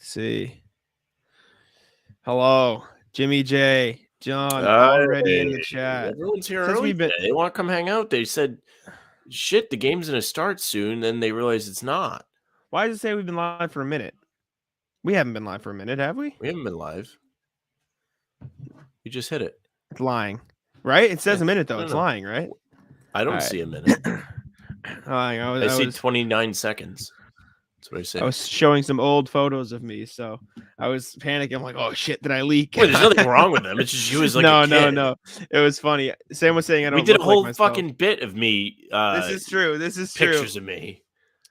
see. Hello, Jimmy J, John, already in the chat. Everyone's here early today. They want to come hang out. They said, shit, the game's going to start soon. Then they realize it's not. Why does it say we've been live for a minute? We haven't been live for a minute, have we? We haven't been live. You just hit it. It's lying, right? It says a minute, though. It's lying, right? I don't see a minute. I see 29 seconds. That's what I said. I was showing some old photos of me, so I was panicking. I'm like, oh, shit, did I leak? Wait, there's nothing wrong with them. It's just you as like a kid. No. It was funny. Sam was saying I don't. We did a whole like fucking bit of me. This is true. Pictures of me.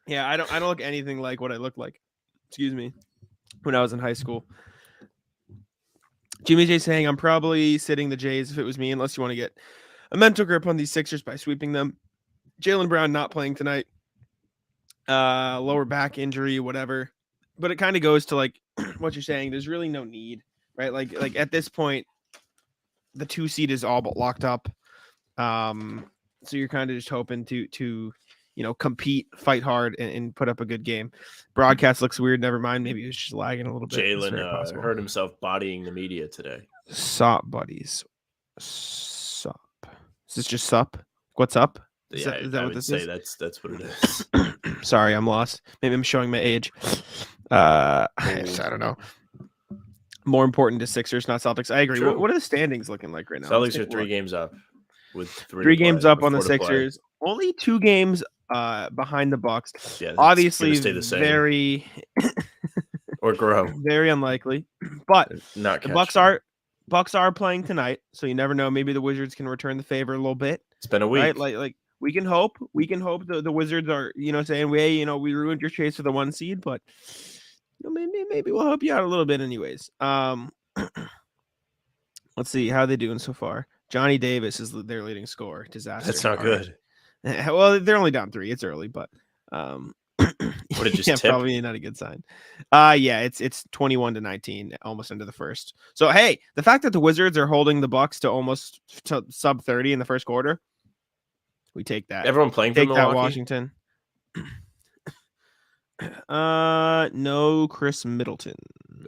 Yeah, I don't look anything like what I looked like. Excuse me. When I was in high school. Jimmy J saying I'm probably sitting the Jays if it was me, unless you want to get a mental grip on these Sixers by sweeping them. Jaylen Brown not playing tonight. Lower back injury, whatever. But it kind of goes to like what you're saying. There's really no need, right? Like at this point, the 2 seed is all but locked up. So you're kind of just hoping to compete, fight hard, and put up a good game. Broadcast looks weird. Never mind. Maybe it was just lagging a little bit. Jaylen hurt himself bodying the media today. Sup, buddies. Sup. Is this just sup? What's up? Is that what this is? That's what it is. Sorry, I'm lost. Maybe I'm showing my age. I don't know. More important to Sixers, not Celtics. I agree. What are the standings looking like right now? Celtics are 3 games up. With 3 games up on the Sixers. Only 2 games behind the Bucks. Yeah, obviously stay the same. Very or grow. Very unlikely. But not the Bucks are playing tonight, so you never know. Maybe the Wizards can return the favor a little bit. It's been a week. Right? Like we can hope. We can hope the Wizards are, saying, we ruined your chase for the 1 seed, but maybe we'll help you out a little bit anyways. Let's see how they doing so far. Johnny Davis is their leading scorer. Disaster. That's not good. Well, they're only down 3. It's early, but what it just probably not a good sign. Yeah, it's 21-19, almost into the first. So hey, the fact that the Wizards are holding the Bucks to almost sub 30 in the first quarter, we take that. Everyone playing for Milwaukee? That, Washington. No Chris Middleton.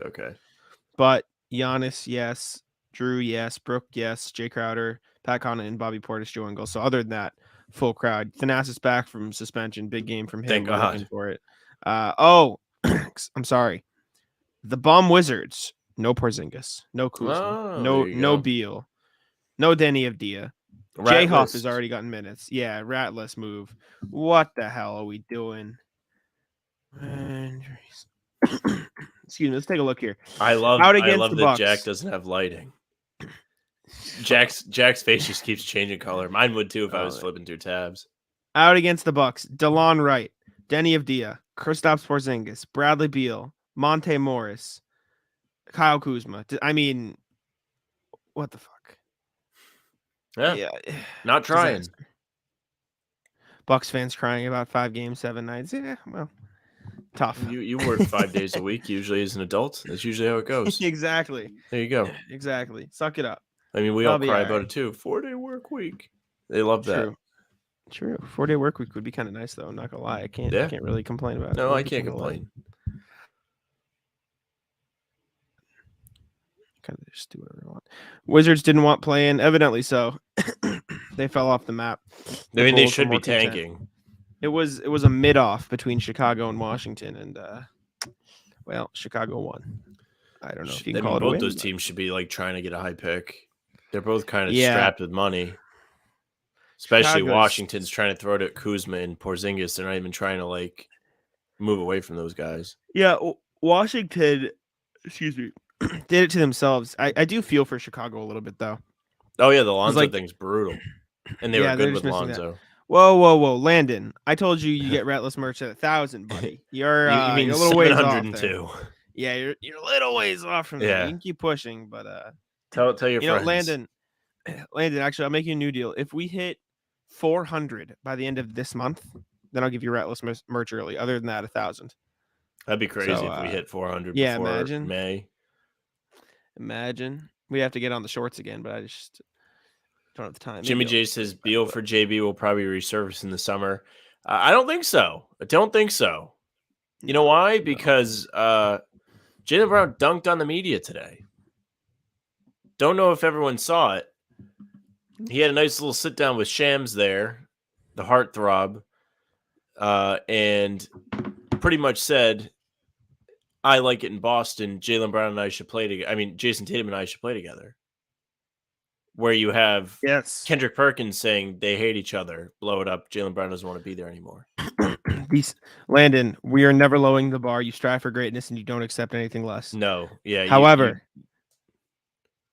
Okay. But Giannis, yes. Drew, yes. Brooke, yes. Jay Crowder, Pat Connaughton, and Bobby Portis join goals. So other than that, full crowd. Thanasis back from suspension. Big game from him. Thank God. Looking for it. I'm sorry. The Bum Wizards. No Porzingis. No Kuzma. No Beal. No Denny Avdia. Jay Huff has already gotten minutes. Yeah, ratless move. What the hell are we doing? Injuries. Excuse me. Let's take a look here. I love that Bucks. Jack doesn't have lighting. Jack's face just keeps changing color. Mine would too if I was flipping through tabs. Out against the Bucks. DeLon Wright, Denny Avdia, Kristaps Porzingis, Bradley Beal, Monte Morris, Kyle Kuzma. I mean, what the fuck? Yeah. Not trying. Bucks fans crying about 5 games, 7 nights. Yeah, well, tough. You work 5 days a week usually as an adult. That's usually how it goes. Exactly. There you go. Exactly. Suck it up. I mean, we all cry about it too. 4-day work week. They love that. True. 4-day work week would be kind of nice though. I'm not gonna lie. I can't really complain about it. No, I can't complain. Kind of just do whatever I want. Wizards didn't want playing, evidently so. They fell off the map. I mean, they should be tanking. It was a mid-off between Chicago and Washington, and Chicago won. I don't know if you can call it a win. Both those teams should be like trying to get a high pick. They're both kind of strapped with money. Especially Washington's trying to throw it at Kuzma and Porzingis. They're not even trying to like move away from those guys. Yeah, Washington, did it to themselves. I do feel for Chicago a little bit though. Oh yeah, the Lonzo thing's brutal, and they were good with Lonzo. That. Whoa, Landon! I told you get Ratless merch at 1,000, buddy. You're you mean you're a little ways off 702. Yeah, you're a little ways off from there. You can keep pushing, but tell your friends. Landon. Actually, I'll make you a new deal. If we hit 400 by the end of this month, then I'll give you Ratless merch early. Other than that, 1,000. That'd be crazy if we hit 400 before May. Imagine. We have to get on the shorts again, but I just don't have the time. Jimmy J says Beal for JB will probably resurface in the summer. I don't think so. You know why? Because Jaylen Brown dunked on the media today. Don't know if everyone saw it. He had a nice little sit down with Shams there, the heartthrob, and pretty much said, I like it in Boston. Jaylen Brown and I should play together. I mean, Jayson Tatum and I should play together. Where you have Kendrick Perkins saying they hate each other, blow it up. Jaylen Brown doesn't want to be there anymore. Landon, we are never lowering the bar. You strive for greatness and you don't accept anything less. No. Yeah. However,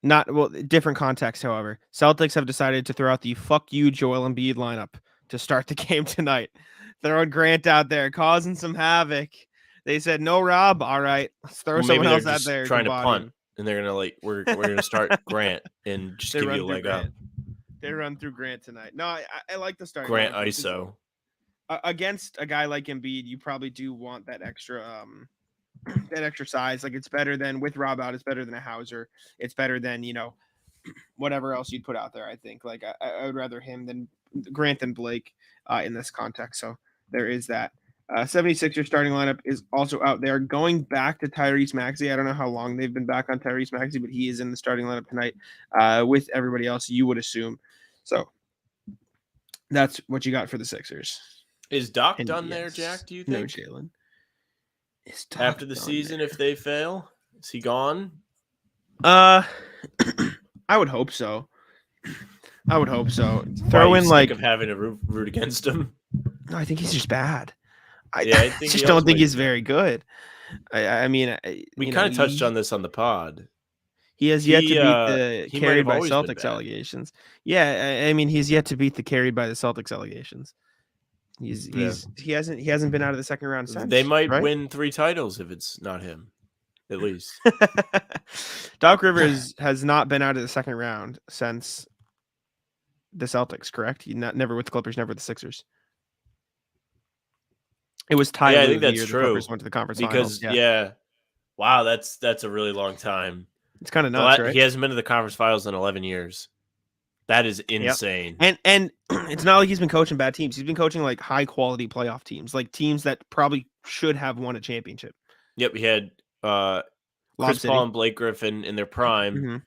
different context, however. Celtics have decided to throw out the fuck you Joel Embiid lineup to start the game tonight. Throwing Grant out there, causing some havoc. They said, no, Rob. All right. Let's throw someone else out there. Trying to punt. And they're gonna we're gonna start Grant and just give you a leg up. They run through Grant tonight. No, I like the start. Grant ISO against a guy like Embiid. You probably do want that extra size. Like it's better than with Rob out. It's better than a Hauser. It's better than whatever else you'd put out there. I think like I would rather him than Grant than Blake in this context. So there is that. 76ers starting lineup is also out there. Going back to Tyrese Maxey. I don't know how long they've been back on Tyrese Maxey, but he is in the starting lineup tonight with everybody else, you would assume. So that's what you got for the Sixers. Is Doc done there, Jack, do you think? No, Jalen. After the season, if they fail, is he gone? I would hope so. Throw in like of having to root against him. No, I think he's just bad. I just don't think he's very good. I mean, we kind of touched on this on the pod. He has yet to beat the carried by Celtics allegations. Yeah, I mean, he's yet to beat the carried by the Celtics allegations. He hasn't been out of the second round since. They might win 3 titles if it's not him, at least. Doc Rivers has not been out of the second round since the Celtics. Correct? Never with the Clippers, never with the Sixers. It was tied. Yeah, I think that's true. The Clippers went to the conference finals. Wow, that's a really long time. It's kind of nuts, right? He hasn't been to the conference finals in 11 years. That is insane. Yep. And it's not like he's been coaching bad teams. He's been coaching like high quality playoff teams, like teams that probably should have won a championship. Yep, he had Chris Paul and Blake Griffin in their prime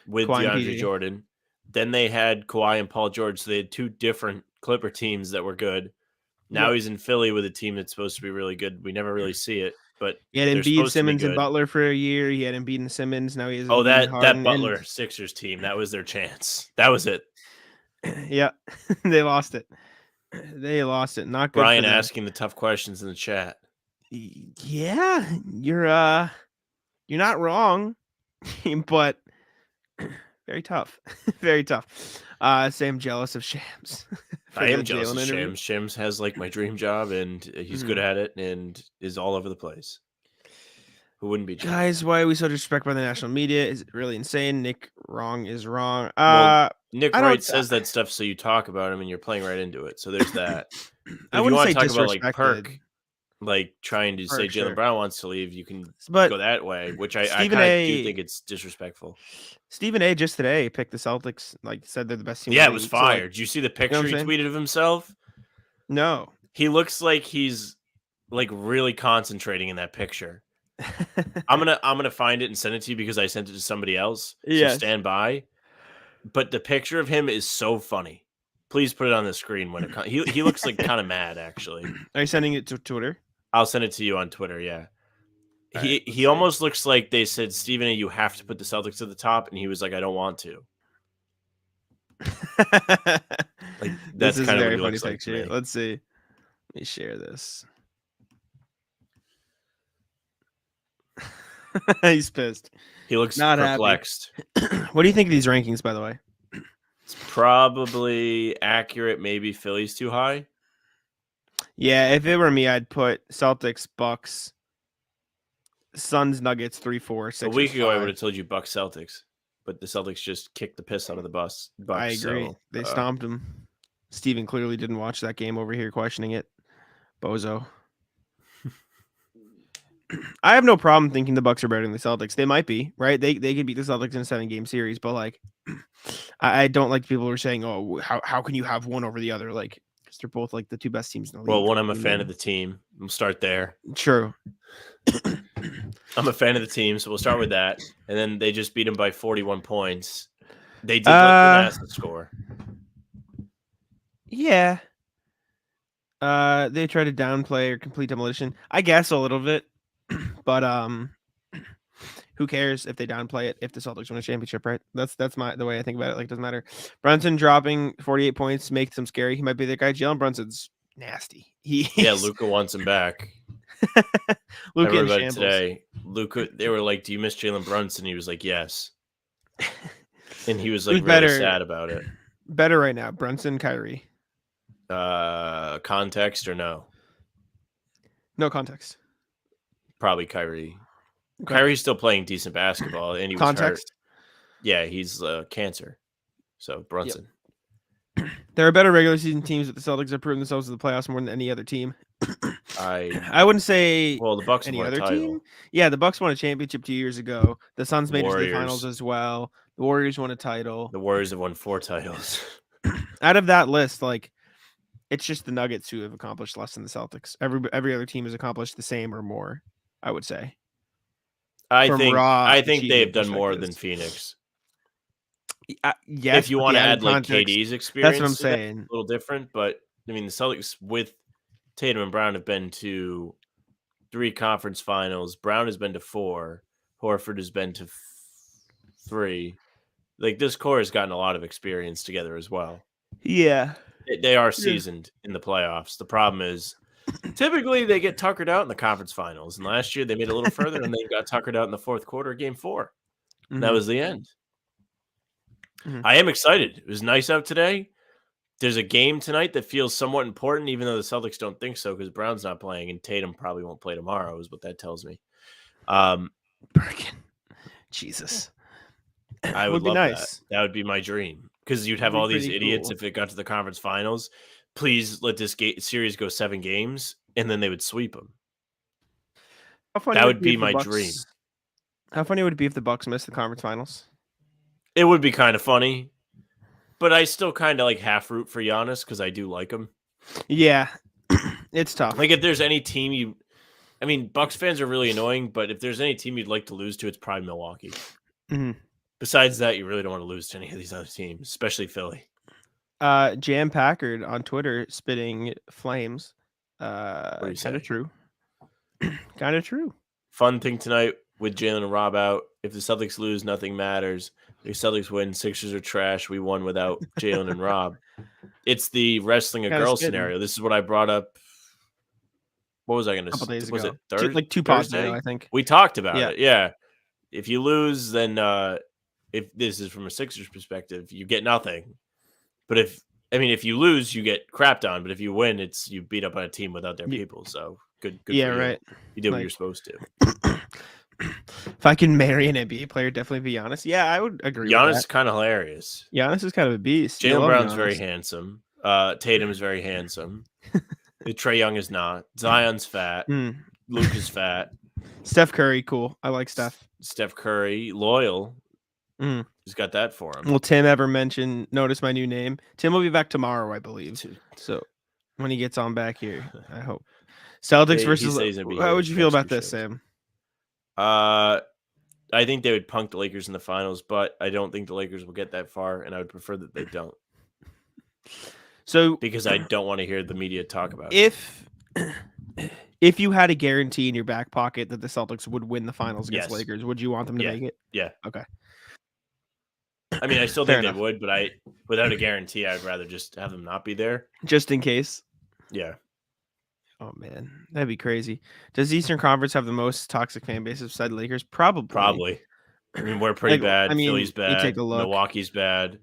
with Kawhi DeAndre Jordan. Then they had Kawhi and Paul George. So they had 2 different Clipper teams that were good. Now he's in Philly with a team that's supposed to be really good. We never really see it, but he had Embiid, Simmons, and Butler for a year. He had Embiid and Simmons. Now he has that Butler Sixers team. That was their chance. That was it. Yeah, they lost it. Not good. Brian asking the tough questions in the chat. Yeah, you're not wrong, but very tough. Very tough. Say I'm jealous of Shams. I am jealous of Shams. Shams has like my dream job, and he's good at it, and is all over the place. Who wouldn't be jealous? Guys, why are we so disrespected by the national media? Is it really insane? Nick wrong is wrong. Nick Wright says that stuff, so you talk about him, and you're playing right into it. So there's that. I wouldn't say talk about like Perk, like trying to say Jaylen Brown wants to leave, you can go that way, which I kind of do think it's disrespectful. Stephen A. just today picked the Celtics, like said they're the best team. Yeah, it was fired. Did you see the picture he tweeted of himself? No. He looks like he's like really concentrating in that picture. I'm gonna find it and send it to you because I sent it to somebody else. So stand by. But the picture of him is so funny. Please put it on the screen when it he looks like kind of mad actually. Are you sending it to Twitter? I'll send it to you on Twitter, yeah. He almost looks like they said, Stephen A., you have to put the Celtics at the top, and he was like, I don't want to. Like that's kind of what he looks like to me. Let's see. Let me share this. He's pissed. He looks not perplexed. What do you think of these rankings, by the way? It's probably accurate. Maybe Philly's too high. Yeah, if it were me, I'd put Celtics, Bucks, Suns, Nuggets, 3-4, 6. A week ago, I would have told you Bucks, Celtics, but the Celtics just kicked the piss out of the Bucks. I agree. They stomped them. Steven clearly didn't watch that game over here questioning it. Bozo. I have no problem thinking the Bucks are better than the Celtics. They might be, right? They could beat the Celtics in a 7-game series, but like, I don't like people who are saying, "Oh, how can you have one over the other?" Like, because they're both like the 2 best teams in the league. Well, one, I'm a fan of the team. We'll start there. True. I'm a fan of the team, so we'll start with that. And then they just beat him by 41 points. They did let Manasseh score. Yeah. They tried to downplay or complete demolition. I guess a little bit, but who cares if they downplay it if the Celtics win a championship, right? That's the way I think about it. Like, it doesn't matter. Brunson dropping 48 points makes him scary. He might be the guy. Jalen Brunson's nasty. Yeah, Luka wants him back. Luka in shambles today. Luka, they were like, "Do you miss Jalen Brunson?" He was like, "Yes," and he was like really sad about it. Better right now, Brunson, Kyrie. Context or no? No context. Probably Kyrie. Okay. Kyrie's still playing decent basketball, and he was context. Hurt. Yeah, he's cancer. So Brunson. Yep. There are better regular season teams, but the Celtics have proven themselves in the playoffs more than any other team. I wouldn't say. Well, the Bucks any won other a title. Team. Yeah, the Bucks won a championship 2 years ago. The Suns made it to the finals as well. The Warriors won a title. The Warriors have won 4 titles. Out of that list, like, it's just the Nuggets who have accomplished less than the Celtics. Every other team has accomplished the same or more, I would say. I think they've done more than Phoenix. Yes, if you want to add like KD's experience, that's what I'm saying. A little different, but I mean the Celtics with Tatum and Brown have been to 3 conference finals. Brown has been to 4. Horford has been to 3. Like, this core has gotten a lot of experience together as well. Yeah, they are seasoned in the playoffs. The problem is typically they get tuckered out in the conference finals, and last year they made it a little further and they got tuckered out in the fourth quarter of game 4. Mm-hmm. That was the end. Mm-hmm. I am excited. It was nice out today. There's a game tonight that feels somewhat important, even though the Celtics don't think so, because Brown's not playing and Tatum probably won't play tomorrow, is what that tells me. Jesus. I would love that. That would be my dream, because you'd have all these idiots if it got to the conference finals. Please let this series go 7 games, and then they would sweep them. That would be my dream. How funny would it be if the Bucks missed the conference finals? It would be kind of funny, but I still kind of like half root for Giannis because I do like him. Yeah, it's tough. Like, if there's any team Bucks fans are really annoying, but if there's any team you'd like to lose to, it's probably Milwaukee. Mm-hmm. Besides that, you really don't want to lose to any of these other teams, especially Philly. Jam Packard on Twitter spitting flames. Kind of true. Kind of true. Fun thing tonight with Jalen and Rob out. If the Celtics lose, nothing matters. If the Celtics win, Sixers are trash. We won without Jalen and Rob. It's the wrestling a girl scenario. This is what I brought up. What was I going to say? Was it Thursday? Like 2 pods ago, I think. We talked about it. Yeah. If you lose, then if this is from a Sixers perspective, you get nothing. But if you lose, you get crapped on. But if you win, it's you beat up on a team without their people. So good for you. Right. You did what you're supposed to. If I can marry an NBA player, definitely be Giannis. Yeah, I would agree. Giannis with that. Is kind of hilarious. Giannis is kind of a beast. Jaylen Brown's very handsome. Tatum is very handsome. Trae Young is not. Zion's fat. Luke is fat. Steph Curry, cool. I like Steph. Steph Curry, loyal. He's got that for him. Will Tim ever notice my new name? Tim will be back tomorrow, I believe. So when he gets on back here, I hope. Celtics versus. How would you feel about this, Sam? I think they would punk the Lakers in the finals, but I don't think the Lakers will get that far, and I would prefer that they don't. So, because I don't want to hear the media talk about it. If you had a guarantee in your back pocket that the Celtics would win the finals against Lakers, would you want them to make it? Yeah. Okay. I still think they would, but without a guarantee, I'd rather just have them not be there. Just in case? Yeah. Oh, man. That'd be crazy. Does the Eastern Conference have the most toxic fan base beside Lakers? Probably. We're pretty bad. Philly's bad. Take a look. Milwaukee's bad.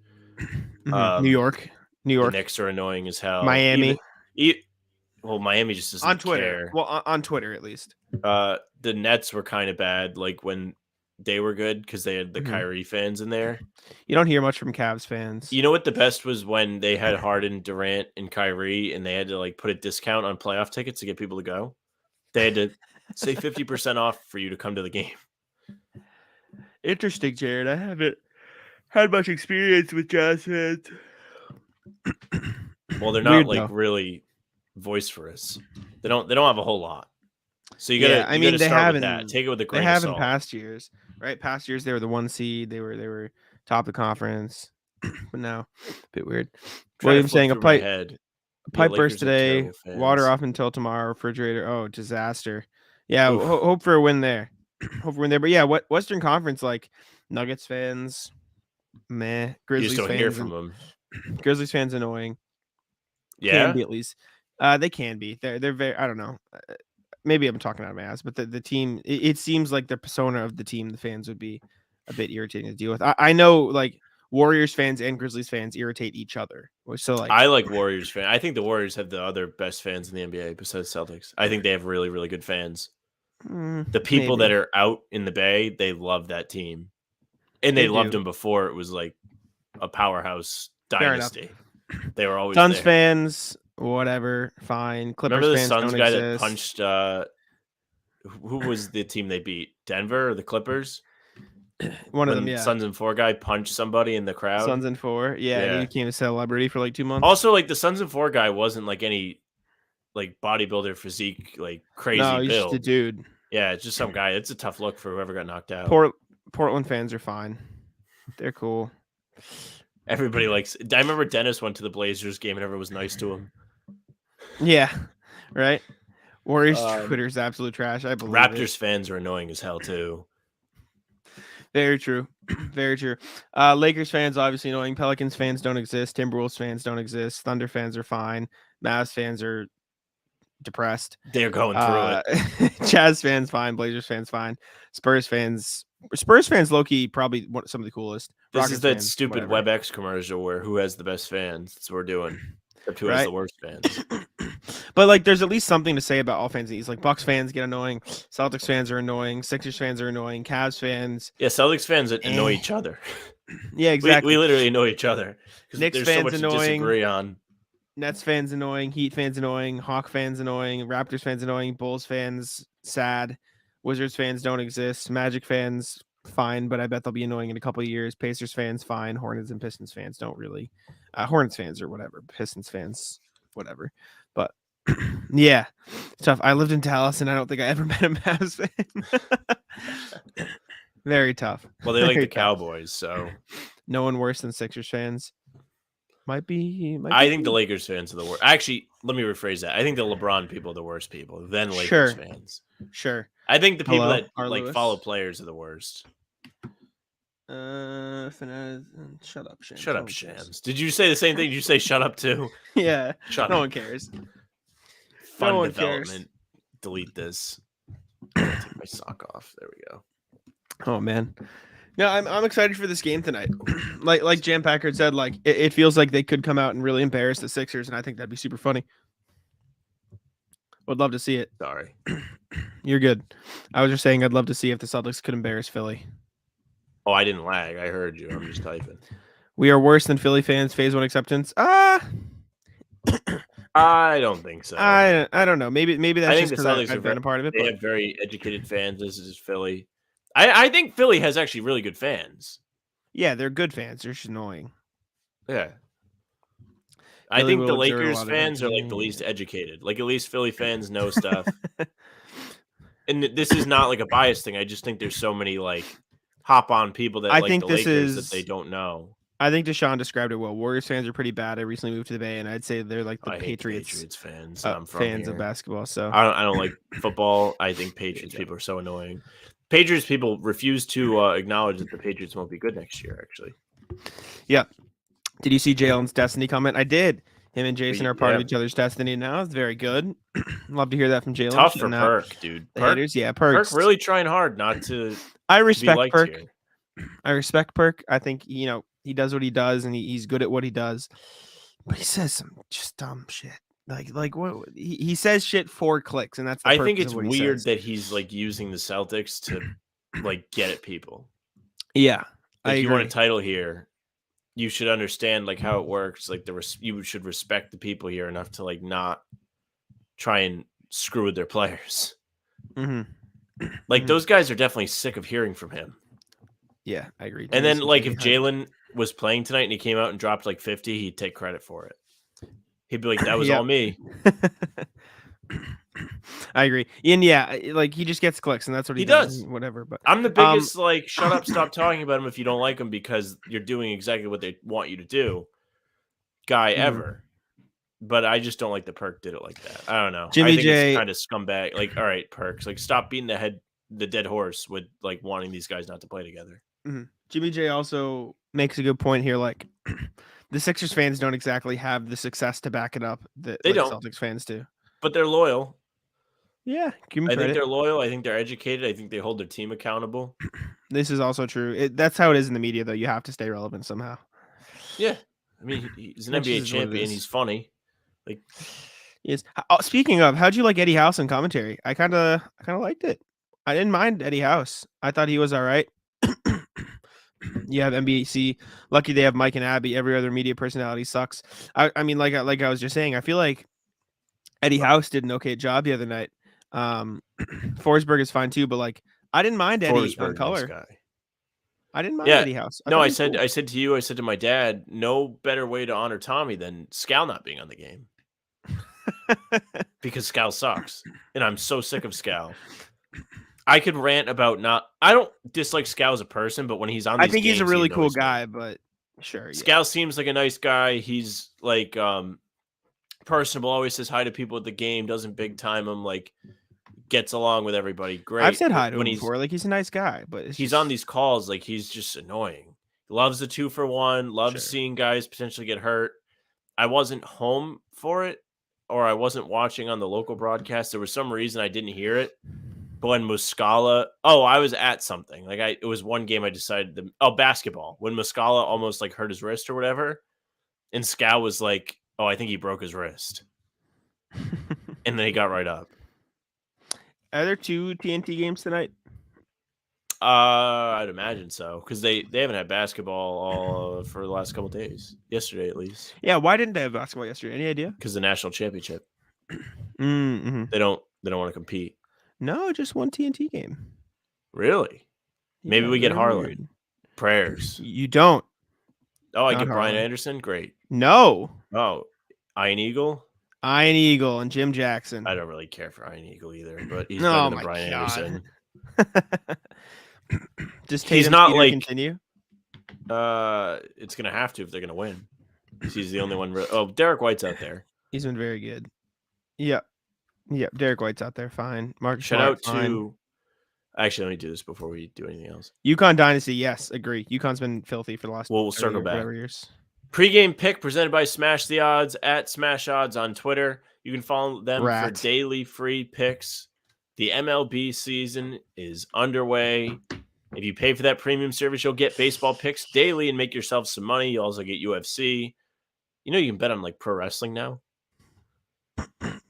New York. The Knicks are annoying as hell. Miami. Miami just doesn't on Twitter. care. Well, on Twitter at least. The Nets were kind of bad, like when they were good because they had the Kyrie fans in there. You don't hear much from Cavs fans. You know what the best was when they had Harden, Durant, and Kyrie, and they had to like put a discount on playoff tickets to get people to go. They had to say 50% off for you to come to the game. Interesting, Jared. I haven't had much experience with Jazz fans. Well, they're not really boisterous. They don't have a whole lot. So you gotta start with that. Take it with a grain of salt. In past years, right? Past years they were the 1 seed. They were top of the conference, but now a bit weird. William saying a pipe burst today. Water off until tomorrow. Refrigerator. Oh, disaster. Yeah, hope for a win there. Hope for a win there. But yeah, what Western Conference like? Nuggets fans, meh. Grizzlies fans, hear from them. Grizzlies fans annoying. Yeah, can be at least. They can be. They're very. I don't know. Maybe I'm talking out of my ass, but the team. It seems like the persona of the team, the fans would be a bit irritating to deal with. I know like Warriors fans and Grizzlies fans irritate each other. So like I like Warriors fans. I think the Warriors have the other best fans in the NBA besides Celtics. I think they have really, really good fans. The people that are out in the Bay, they love that team. And they loved them before it was like a powerhouse dynasty. They were always Suns there. fans, whatever, fine. Clippers Remember the fans Suns don't guy exist. that punched who was the team they beat? Denver or the Clippers? One of them, yeah. Suns and 4 guy punched somebody in the crowd. Suns and 4, yeah. He became a celebrity for like 2 months. Also, like the Suns and 4 guy wasn't like any like bodybuilder physique, like crazy build. No, he's just a dude. Yeah, it's just some guy. It's a tough look for whoever got knocked out. Portland fans are fine. They're cool. Everybody likes. I remember Dennis went to the Blazers game and everyone was nice to him. Yeah, right. Warriors Twitter's absolute trash. I believe Raptors fans are annoying as hell too. Very true. Very true. Lakers fans obviously annoying. Pelicans fans don't exist. Timberwolves fans don't exist. Thunder fans are fine. Mavs fans are depressed. They're going through it. Jazz fans fine. Blazers fans fine. Spurs fans low-key probably some of the coolest. This Rockets is that fans, stupid whatever. WebEx commercial where who has the best fans. That's what we're doing. Except who has the worst fans. But like there's at least something to say about all fans. Like Bucks fans get annoying. Celtics fans are annoying. Sixers fans are annoying. Cavs fans. Yeah, Celtics fans annoy each other. Yeah, exactly. We literally annoy each other. Knicks there's fans so much annoying. to disagree on. Nets fans annoying. Heat fans annoying. Hawk fans annoying. Raptors fans annoying. Bulls fans sad. Wizards fans don't exist. Magic fans fine, but I bet they'll be annoying in a couple of years. Pacers fans fine. Hornets and Pistons fans don't really. Hornets fans or whatever. Pistons fans whatever. But yeah, it's tough. I lived in Dallas and I don't think I ever met a Mavs fan. Very tough. Well, they like the Cowboys, so no one worse than Sixers fans. Might be. I think the Lakers fans are the worst. Actually, let me rephrase that. I think the LeBron people are the worst people, then Lakers fans. Sure. I think the people that like follow players are the worst. Shut up, Shams. Shut up, Shams. Did you say the same thing? Did you say shut up too? Yeah. Shut up. No one cares. Fun development. Cares. Delete this. Take my sock off. There we go. Oh man. No, I'm excited for this game tonight. like Jam Packard said, like it feels like they could come out and really embarrass the Sixers, and I think that'd be super funny. Would love to see it. Sorry. You're good. I was just saying I'd love to see if the Celtics could embarrass Philly. Oh, I didn't lag. I heard you. I'm just typing. We are worse than Philly fans. Phase 1 acceptance. I don't think so. I don't know. Maybe that's just because I've been a part of it. They have very educated fans. This is Philly. I think Philly has actually really good fans. Yeah, they're good fans. They're just annoying. Yeah. I think the Lakers fans are like the least educated. Like at least Philly fans know stuff. And this is not like a bias thing. I just think there's so many like hop on people that like the Lakers that they don't know. I think Deshaun described it well. Warriors fans are pretty bad. I recently moved to the Bay, and I'd say they're like the Patriots fans. Fans of basketball. So I don't like football. I think Patriots people are so annoying. Patriots people refuse to acknowledge that the Patriots won't be good next year. Actually, yeah. Did you see Jalen's Destiny comment? I did. Him and Jayson are part of each other's destiny now. It's very good. Love to hear that from Jalen. Tough for Perk, dude. Perk really trying hard not to. I respect Perk. Here. I respect Perk. I think he does what he does, and he's good at what he does. But he says some just dumb shit. Like what he says shit for clicks, and that's. I think it's weird that he's like using the Celtics to like get at people. Yeah, like you want a title here. You should understand like how it works. Like you should respect the people here enough to like not try and screw with their players. Mm-hmm. Like those guys are definitely sick of hearing from him. Yeah, I agree. And then like if Jalen was playing tonight and he came out and dropped like 50, he'd take credit for it. He'd be like, "That was all me." I agree. And yeah, like he just gets clicks, and that's what he does. Whatever. But I'm the biggest like shut up, stop talking about him if you don't like him because you're doing exactly what they want you to do guy ever. But I just don't like the Perk did it like that. I don't know. Jimmy I think J, it's kind of scumbag. Like, all right, Perks, like stop beating the dead horse with like wanting these guys not to play together. Jimmy J also makes a good point here. Like the Sixers fans don't exactly have the success to back it up that They like don't. Celtics fans do. But they're loyal. Yeah, give me I credit. think they're loyal. I think they're educated. I think they hold their team accountable. This is also true. That's how it is in the media, though. You have to stay relevant somehow. Yeah, I mean he's an NBA champion. He's funny. Like, yes. Speaking of, how'd you like Eddie House in commentary? I kind of liked it. I didn't mind Eddie House. I thought he was all right. You have NBC. Lucky they have Mike and Abby. Every other media personality sucks. I mean, like I was just saying, I feel like Eddie House did an okay job the other night. Forsberg is fine too, but like I didn't mind Eddie on color. Nice guy. I didn't mind Eddie House. I said to you, I said to my dad, no better way to honor Tommy than Scal not being on the game. Because Scal sucks. And I'm so sick of Scal. I could rant about I don't dislike Scal as a person, but when he's on these I think he's a really cool guy, but sure. Scal seems like a nice guy. He's like personable, always says hi to people at the game, doesn't big time them, like gets along with everybody. Great. I've said hi to him before. Like he's a nice guy, but he's on these calls, like he's just annoying. He loves the 2-for-1, loves seeing guys potentially get hurt. I wasn't home for it, or I wasn't watching on the local broadcast. There was some reason I didn't hear it. But when Muscala, I was at something. Like it was one game I decided basketball. When Muscala almost like hurt his wrist or whatever, and Scal was like, I think he broke his wrist. And then he got right up. Are there 2 TNT games tonight? I'd imagine so, because they haven't had basketball for the last couple of days. Yesterday, at least. Yeah, why didn't they have basketball yesterday? Any idea? Because the national championship. Mm-hmm. They don't want to compete. No, just one TNT game. Really? Maybe we get Harlan. Weird. Prayers. You don't. Oh, I get Brian Anderson? Great. No. Oh, Iron Eagle? Iron Eagle and Jim Jackson. I don't really care for Iron Eagle either, but he's better than Brian Anderson. Just he's not like continue. It's gonna have to if they're gonna win. He's the only one. Derek White's out there. He's been very good. Yep. Derek White's out there. Fine. Marcus Shout out to. Actually, let me do this before we do anything else. UConn Dynasty, yes, agree. UConn's been filthy for the last. We'll circle back. Years. Pregame pick presented by Smash the Odds at Smash Odds on Twitter. You can follow them for daily free picks. The MLB season is underway. If you pay for that premium service, you'll get baseball picks daily and make yourself some money. You also get UFC. You know, you can bet on like pro wrestling now.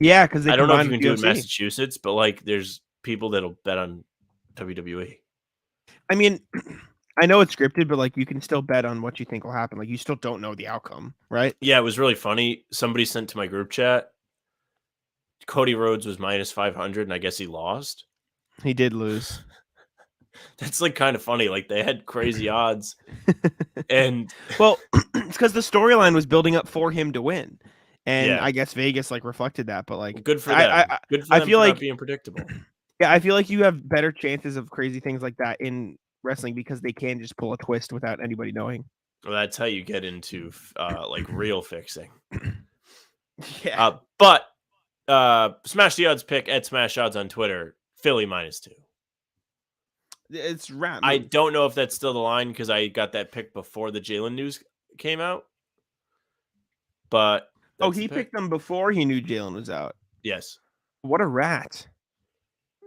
Yeah, because I don't know if you can do it in Massachusetts, but like there's people that'll bet on WWE. I mean, I know it's scripted, but like you can still bet on what you think will happen. Like you still don't know the outcome, right? Yeah, it was really funny. Somebody sent to my group chat. Cody Rhodes was minus 500, and I guess he lost. He did lose. That's like kind of funny. Like they had crazy odds, and well, it's because the storyline was building up for him to win, and I guess Vegas like reflected that. But like, good for them. Good for them. I feel like not being predictable. Yeah, I feel like you have better chances of crazy things like that in wrestling because they can just pull a twist without anybody knowing. Well, that's how you get into like real fixing. Yeah, but Smash the Odds pick at Smash Odds on Twitter. Philly -2. It's rap. I don't know if that's still the line because I got that pick before the Jaylen news came out. But he picked them before he knew Jaylen was out. Yes. What a rat.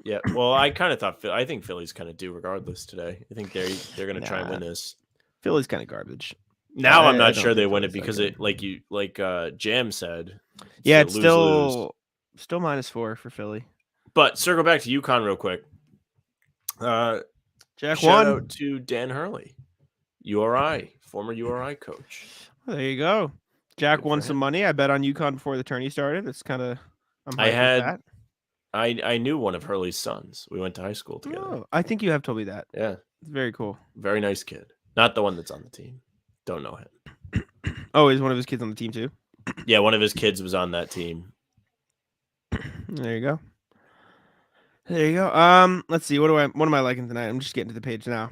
Yeah. Well, I kind of thought I think Philly's kind of due regardless today. I think they're going to try and win this. Philly's kind of garbage. Now I'm not sure they win it because it like Jam said. Yeah, it's still -4 for Philly. But circle back to UConn real quick. Jack shout out to Dan Hurley, URI, former URI coach. Well, there you go. Jack won some money. I bet on UConn before the tourney started. It's kind of I knew one of Hurley's sons. We went to high school together. Oh, I think you have told me that. Yeah, it's very cool. Very nice kid. Not the one that's on the team. Don't know him. Oh, is one of his kids on the team too? Yeah, one of his kids was on that team. There you go. There you go. Let's see. What am I liking tonight? I'm just getting to the page now.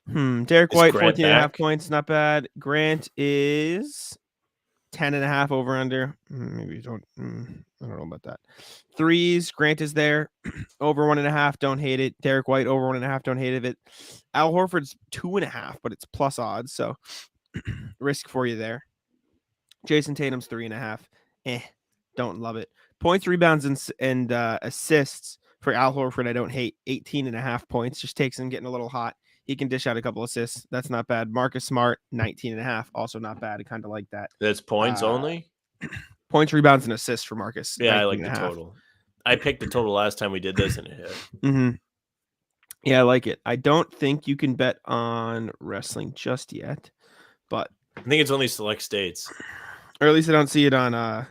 Derek Is White, Grant 14.5 back? points. Not bad. Grant is 10.5 over under. Maybe don't. I don't know about that. Threes. Grant is there. Over 1.5. Don't hate it. Derek White over 1.5. Don't hate it. Al Horford's 2.5, but it's plus odds, so risk for you there. Jayson Tatum's 3.5. Don't love it. Points, rebounds, and assists for Al Horford. I don't hate. 18.5 points. Just takes him getting a little hot. He can dish out a couple assists. That's not bad. Marcus Smart, 19.5. Also not bad. I kind of like that. That's points only? Points, rebounds, and assists for Marcus. Yeah, I like the total. I picked the total last time we did this, and it hit. Mm-hmm. Yeah, I like it. I don't think you can bet on wrestling just yet, but I think it's only select states. Or at least I don't see it on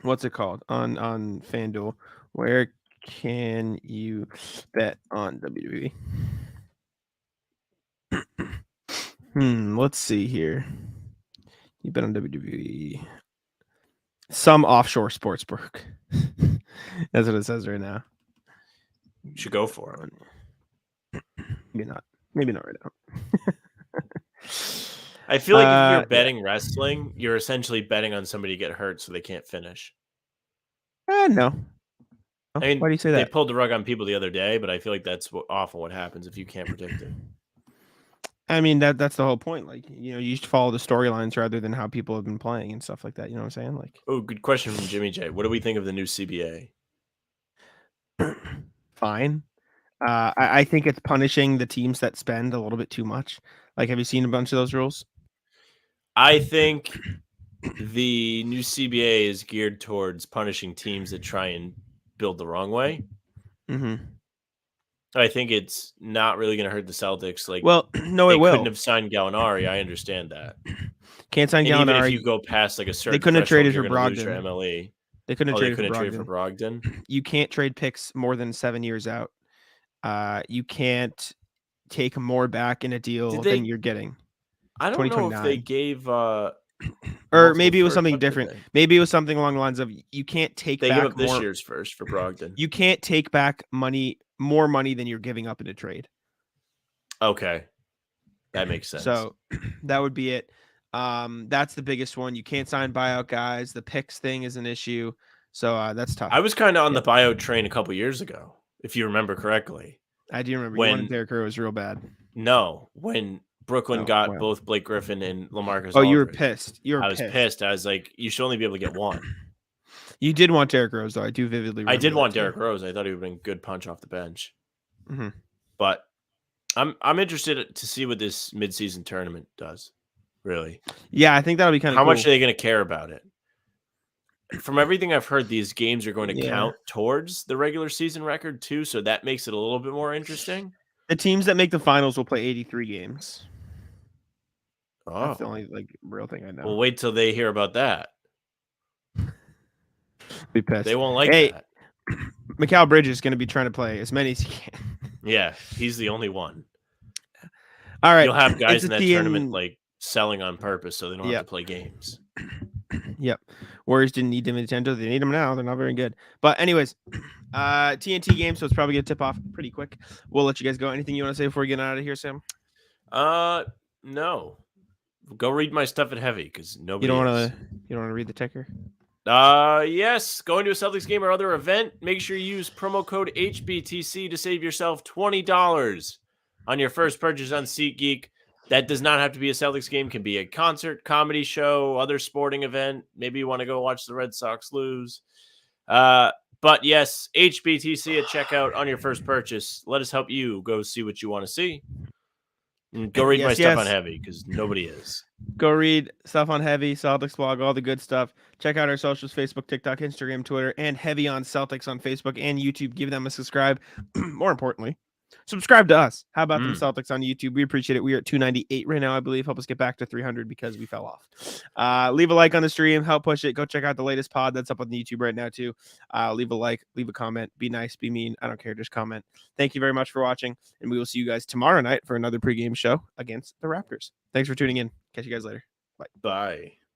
what's it called? On FanDuel. Where can you bet on WWE? Let's see here. You bet on WWE. Some offshore sportsbook. That's what it says right now. You should go for it. Maybe not. Maybe not right now. I feel like if you're betting wrestling, you're essentially betting on somebody to get hurt so they can't finish. No. I mean, why do you say that? They pulled the rug on people the other day, but I feel like that's often what happens if you can't predict it. I mean, that's the whole point. Like, you should follow the storylines rather than how people have been playing and stuff like that. You know what I'm saying? Like, oh, good question from Jimmy J. What do we think of the new CBA? Fine. I think it's punishing the teams that spend a little bit too much. Like, have you seen a bunch of those rules? I think the new CBA is geared towards punishing teams that try and build the wrong way. Mm-hmm. I think it's not really going to hurt the Celtics. Like, well, no, it will. They couldn't have signed Gallinari. I understand that. Can't sign Gallinari. Even if you go past like a certain, they couldn't have traded for Brogdon. Your MLE. They couldn't have traded trade for Brogdon. You can't trade picks more than 7 years out. You can't take more back in a deal than you're getting. I don't know if they gave or maybe it was something different. Maybe it was something along the lines of you can't take back give up this year's first for Brogdon. You can't take back more money than you're giving up in a trade. Okay. That makes sense. So that would be it. That's the biggest one. You can't sign buyout guys. The picks thing is an issue. So that's tough. I was kind of on the buyout train a couple years ago, if you remember correctly. I do remember when Derrick Rose was real bad. No, when Brooklyn got both Blake Griffin and LaMarcus Aldridge. You were pissed. I was pissed. I was like, you should only be able to get one. You did want Derrick Rose, though. I do vividly remember. I did want Derrick Rose. I thought he would have been a good punch off the bench. Mm-hmm. But I'm interested to see what this midseason tournament does. Really? Yeah, I think that'll be kind of cool. How much are they going to care about it? From everything I've heard, these games are going to count towards the regular season record too, so that makes it a little bit more interesting. The teams that make the finals will play 83 games. Oh, that's the only real thing I know. Well, wait till they hear about that. Be pissed. They won't like that. Mikal Bridges is going to be trying to play as many as he can. Yeah, he's the only one. All right, you'll have guys in that tournament selling on purpose so they don't have to play games. Yep. Warriors didn't need DiVincenzo. They need them now. They're not very good. But anyways, TNT game, so it's probably going to tip off pretty quick. We'll let you guys go. Anything you want to say before we get out of here, Sam? No. Go read my stuff at Heavy because nobody. You don't want to read the ticker? Yes. Going to a Celtics game or other event, make sure you use promo code HBTC to save yourself $20 on your first purchase on SeatGeek. That does not have to be a Celtics game. Can be a concert, comedy show, other sporting event. Maybe you want to go watch the Red Sox lose. But yes, HBTC at checkout on your first purchase. Let us help you go see what you want to see. And go read my stuff on Heavy because nobody is. Go read stuff on Heavy, Celtics blog, all the good stuff. Check out our socials, Facebook, TikTok, Instagram, Twitter, and Heavy on Celtics on Facebook and YouTube. Give them a subscribe. More importantly, subscribe to us. How about them Celtics on YouTube? We appreciate it. We are at 298 right now, I believe. Help us get back to 300 because we fell off. Leave a like on the stream. Help push it. Go check out the latest pod that's up on the YouTube right now, too. Leave a like. Leave a comment. Be nice. Be mean. I don't care. Just comment. Thank you very much for watching, and we will see you guys tomorrow night for another pregame show against the Raptors. Thanks for tuning in. Catch you guys later. Bye. Bye.